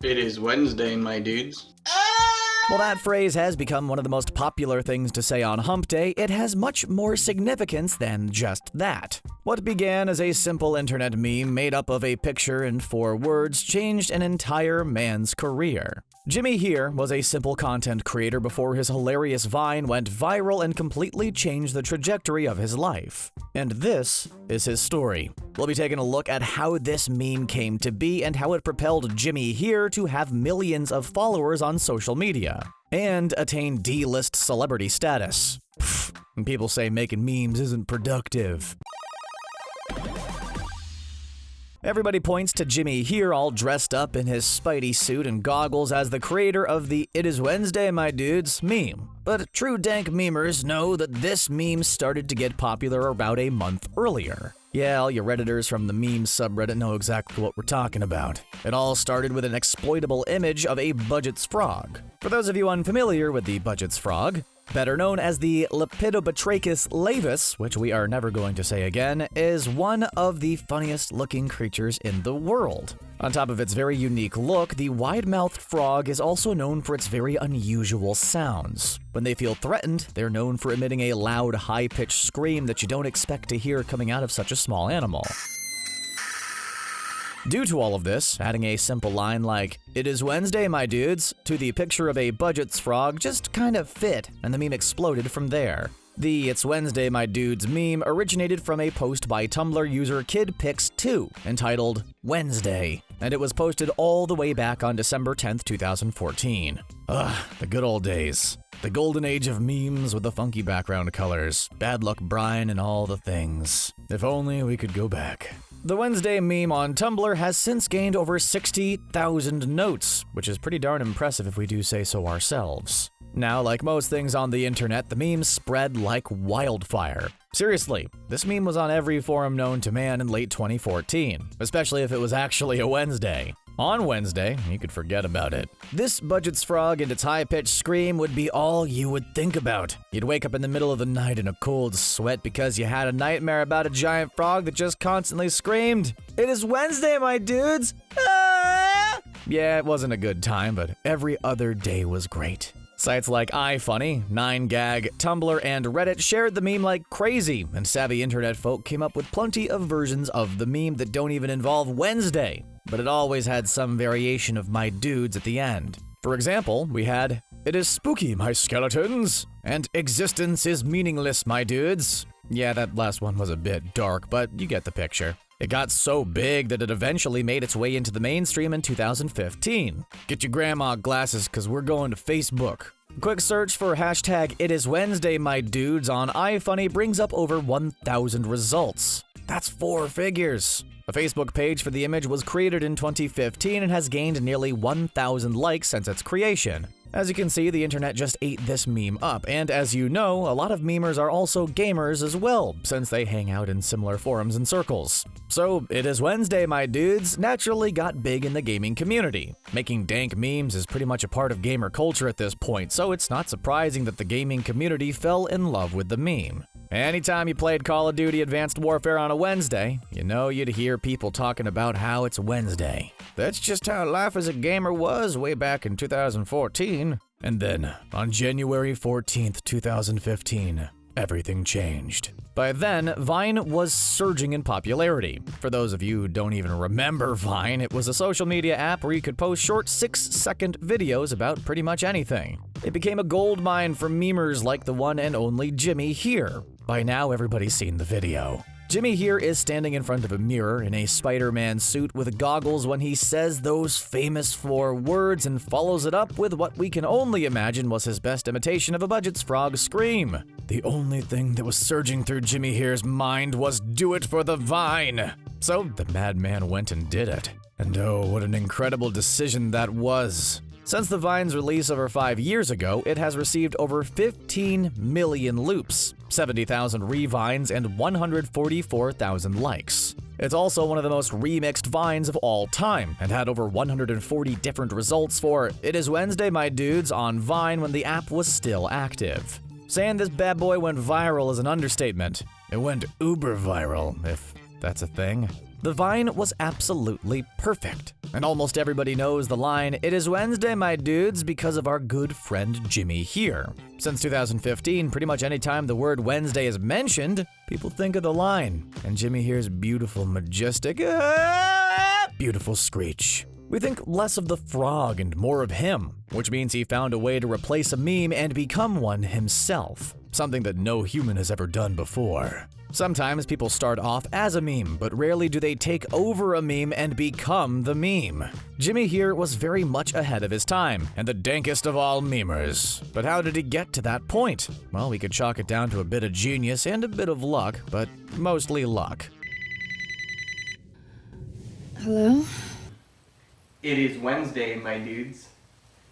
It is Wednesday, my dudes. While that phrase has become one of the most popular things to say on Hump Day, it has much more significance than just that. What began as a simple internet meme made up of a picture and 4 words changed an entire man's career. JimmyHere was a simple content creator before his hilarious Vine went viral and completely changed the trajectory of his life. And this is his story. We'll be taking a look at how this meme came to be and how it propelled JimmyHere to have millions of followers on social media and attain D-list celebrity status. And people say making memes isn't productive. Everybody points to JimmyHere all dressed up in his Spidey suit and goggles as the creator of the "It is Wednesday, my dudes" meme. But true dank memers know that this meme started to get popular about a month earlier. Yeah, all your Redditors from the meme subreddit know exactly what we're talking about. It all started with an exploitable image of a Budgett's frog. For those of you unfamiliar with the Budgett's frog, better known as the Lepidobatrachus laevis, which we are never going to say again, is one of the funniest looking creatures in the world. On top of its very unique look, the wide-mouthed frog is also known for its very unusual sounds. When they feel threatened, they're known for emitting a loud, high-pitched scream that you don't expect to hear coming out of such a small animal. Due to all of this, adding a simple line like, "It is Wednesday, my dudes," to the picture of a Budgett's frog just kind of fit, and the meme exploded from there. The "It's Wednesday, my dudes" meme originated from a post by Tumblr user KidPix2 entitled Wednesday, and it was posted all the way back on December 10th, 2014. Ugh, the good old days. The golden age of memes with the funky background colors, Bad Luck Brian, and all the things. If only we could go back. The Wednesday meme on Tumblr has since gained over 60,000 notes, which is pretty darn impressive if we do say so ourselves. Now, like most things on the internet, the memes spread like wildfire. Seriously, this meme was on every forum known to man in late 2014, especially if it was actually a Wednesday. On Wednesday, you could forget about it. This Budgett's frog and its high-pitched scream would be all you would think about. You'd wake up in the middle of the night in a cold sweat because you had a nightmare about a giant frog that just constantly screamed, "It is Wednesday, my dudes!" Ah! Yeah, it wasn't a good time, but every other day was great. Sites like iFunny, 9gag, Tumblr, and Reddit shared the meme like crazy, and savvy internet folk came up with plenty of versions of the meme that don't even involve Wednesday, but it always had some variation of "my dudes" at the end. For example, we had, "It is spooky, my skeletons," and "Existence is meaningless, my dudes." Yeah, that last one was a bit dark, but you get the picture. It got so big that it eventually made its way into the mainstream in 2015. Get your grandma glasses, cause we're going to Facebook. Quick search for hashtag "It is Wednesday, my dudes" on iFunny brings up over 1,000 results. That's 4 figures. A Facebook page for the image was created in 2015 and has gained nearly 1,000 likes since its creation. As you can see, the internet just ate this meme up, and as you know, a lot of memers are also gamers as well, since they hang out in similar forums and circles. So, "It is Wednesday, my dudes" naturally got big in the gaming community. Making dank memes is pretty much a part of gamer culture at this point, so it's not surprising that the gaming community fell in love with the meme. Anytime you played Call of Duty Advanced Warfare on a Wednesday, you know you'd hear people talking about how it's Wednesday. That's just how life as a gamer was way back in 2014. And then, on January 14th, 2015, everything changed. By then, Vine was surging in popularity. For those of you who don't even remember Vine, it was a social media app where you could post short 6-second videos about pretty much anything. It became a goldmine for memers like the one and only JimmyHere. By now, everybody's seen the video. JimmyHere is standing in front of a mirror in a Spider-Man suit with goggles when he says those famous 4 words and follows it up with what we can only imagine was his best imitation of a Budgett's frog scream. The only thing that was surging through JimmyHere's mind was "do it for the Vine." So the madman went and did it. And oh, what an incredible decision that was. Since the Vine's release over 5 years ago, it has received over 15 million loops, 70,000 revines, and 144,000 likes. It's also one of the most remixed Vines of all time, and had over 140 different results for "It is Wednesday, my dudes" on Vine when the app was still active. Saying this bad boy went viral is an understatement. It went uber viral, if that's a thing. The Vine was absolutely perfect. And almost everybody knows the line, "It is Wednesday, my dudes," because of our good friend JimmyHere. Since 2015, pretty much any time the word Wednesday is mentioned, people think of the line, and JimmyHere's beautiful, majestic, beautiful screech. We think less of the frog and more of him, which means he found a way to replace a meme and become one himself, something that no human has ever done before. Sometimes people start off as a meme, but rarely do they take over a meme and become the meme. JimmyHere was very much ahead of his time, and the dankest of all memers. But how did he get to that point? Well, we could chalk it down to a bit of genius and a bit of luck, but mostly luck. Hello? It is Wednesday, my dudes.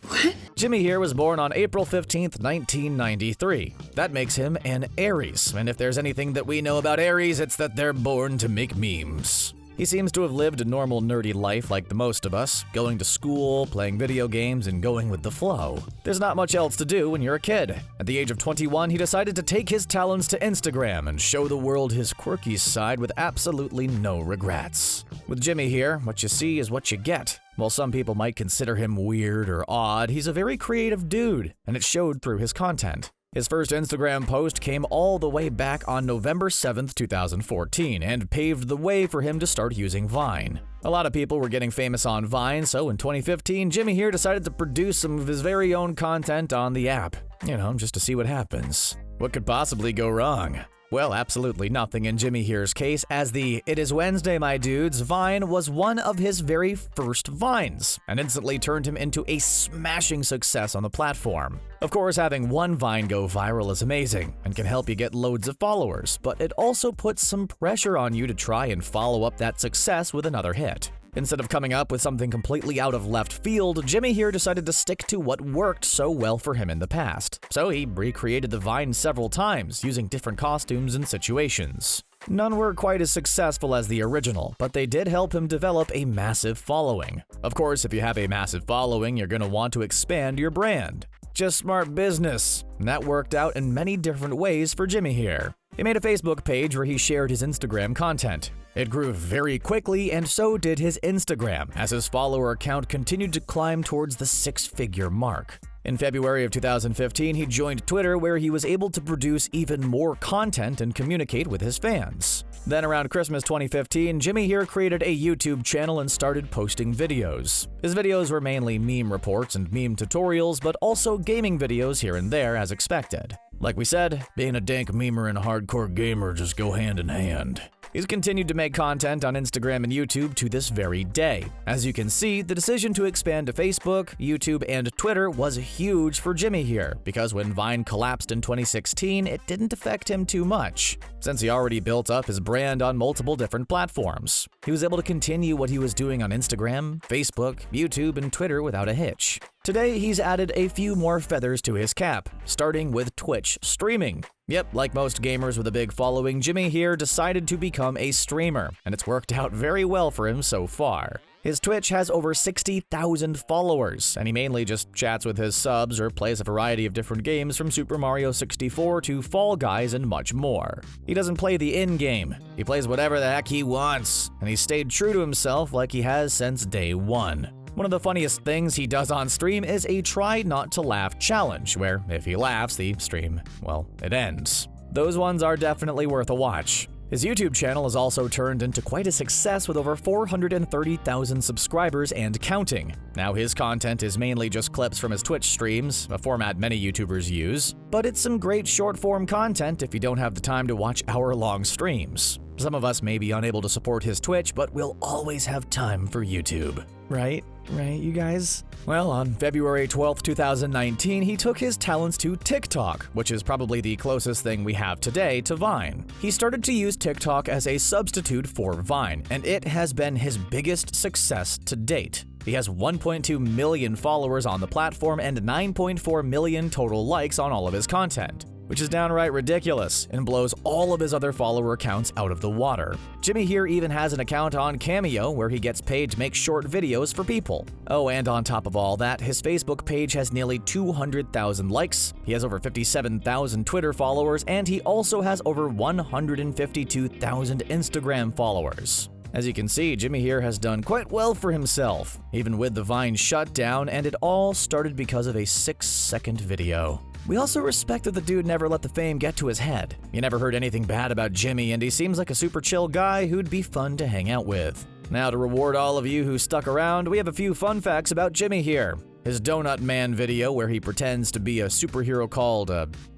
What? JimmyHere was born on April 15th, 1993. That makes him an Aries, and if there's anything that we know about Aries, it's that they're born to make memes. He seems to have lived a normal nerdy life like the most of us, going to school, playing video games, and going with the flow. There's not much else to do when you're a kid. At the age of 21, he decided to take his talents to Instagram and show the world his quirky side with absolutely no regrets. With JimmyHere, what you see is what you get. While some people might consider him weird or odd, he's a very creative dude, and it showed through his content. His first Instagram post came all the way back on November 7th, 2014, and paved the way for him to start using Vine. A lot of people were getting famous on Vine, so in 2015, JimmyHere decided to produce some of his very own content on the app. Just to see what happens. What could possibly go wrong? Well, absolutely nothing in JimmyHere's case, as the "It is Wednesday, my dudes" Vine was one of his very first Vines, and instantly turned him into a smashing success on the platform. Of course, having one Vine go viral is amazing, and can help you get loads of followers, but it also puts some pressure on you to try and follow up that success with another hit. Instead of coming up with something completely out of left field, JimmyHere decided to stick to what worked so well for him in the past. So he recreated the Vine several times, using different costumes and situations. None were quite as successful as the original, but they did help him develop a massive following. Of course, if you have a massive following, you're going to want to expand your brand. Just smart business, and that worked out in many different ways for JimmyHere. He made a Facebook page where he shared his Instagram content. It grew very quickly, and so did his Instagram, as his follower count continued to climb towards the six-figure mark. In February of 2015, he joined Twitter, where he was able to produce even more content and communicate with his fans. Then around Christmas 2015, JimmyHere created a YouTube channel and started posting videos. His videos were mainly meme reports and meme tutorials, but also gaming videos here and there as expected. Like we said, being a dank memer and a hardcore gamer just go hand in hand. He's continued to make content on Instagram and YouTube to this very day. As you can see, the decision to expand to Facebook, YouTube, and Twitter was huge for JimmyHere, because when Vine collapsed in 2016, it didn't affect him too much, since he already built up his brand on multiple different platforms. He was able to continue what he was doing on Instagram, Facebook, YouTube, and Twitter without a hitch. Today, he's added a few more feathers to his cap, starting with Twitch streaming. Yep, like most gamers with a big following, JimmyHere decided to become a streamer, and it's worked out very well for him so far. His Twitch has over 60,000 followers, and he mainly just chats with his subs or plays a variety of different games from Super Mario 64 to Fall Guys and much more. He doesn't play the in-game, he plays whatever the heck he wants, and he's stayed true to himself like he has since day one. One of the funniest things he does on stream is a try not to laugh challenge, where if he laughs, the stream, well, it ends. Those ones are definitely worth a watch. His YouTube channel has also turned into quite a success with over 430,000 subscribers and counting. Now his content is mainly just clips from his Twitch streams, a format many YouTubers use, but it's some great short-form content if you don't have the time to watch hour-long streams. Some of us may be unable to support his Twitch, but we'll always have time for YouTube. Right, you guys? Well, on February 12th, 2019, he took his talents to TikTok, which is probably the closest thing we have today to Vine. He started to use TikTok as a substitute for Vine, and it has been his biggest success to date. He has 1.2 million followers on the platform and 9.4 million total likes on all of his content, which is downright ridiculous and blows all of his other follower accounts out of the water. JimmyHere even has an account on Cameo where he gets paid to make short videos for people. Oh, and on top of all that, his Facebook page has nearly 200,000 likes, he has over 57,000 Twitter followers, and he also has over 152,000 Instagram followers. As you can see, JimmyHere has done quite well for himself, even with the Vine shutdown, and it all started because of a 6-second video. We also respect that the dude never let the fame get to his head. You never heard anything bad about Jimmy, and he seems like a super chill guy who'd be fun to hang out with. Now, to reward all of you who stuck around, we have a few fun facts about JimmyHere. His Donut Man video, where he pretends to be a superhero called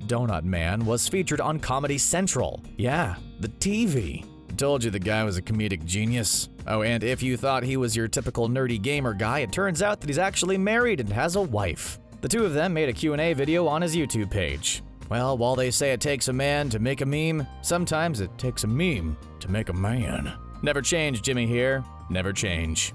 Donut Man, was featured on Comedy Central. Yeah, the TV. I told you the guy was a comedic genius. Oh, and if you thought he was your typical nerdy gamer guy, it turns out that he's actually married and has a wife. The two of them made a Q&A video on his YouTube page. Well, while they say it takes a man to make a meme, sometimes it takes a meme to make a man. Never change, JimmyHere. Never change.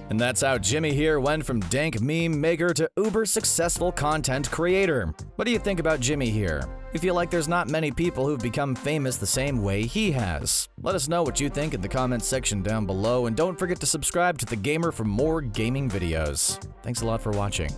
And that's how JimmyHere went from dank meme maker to uber successful content creator. What do you think about JimmyHere? You feel like there's not many people who've become famous the same way he has? Let us know what you think in the comments section down below, and don't forget to subscribe to TheGamer for more gaming videos. Thanks a lot for watching.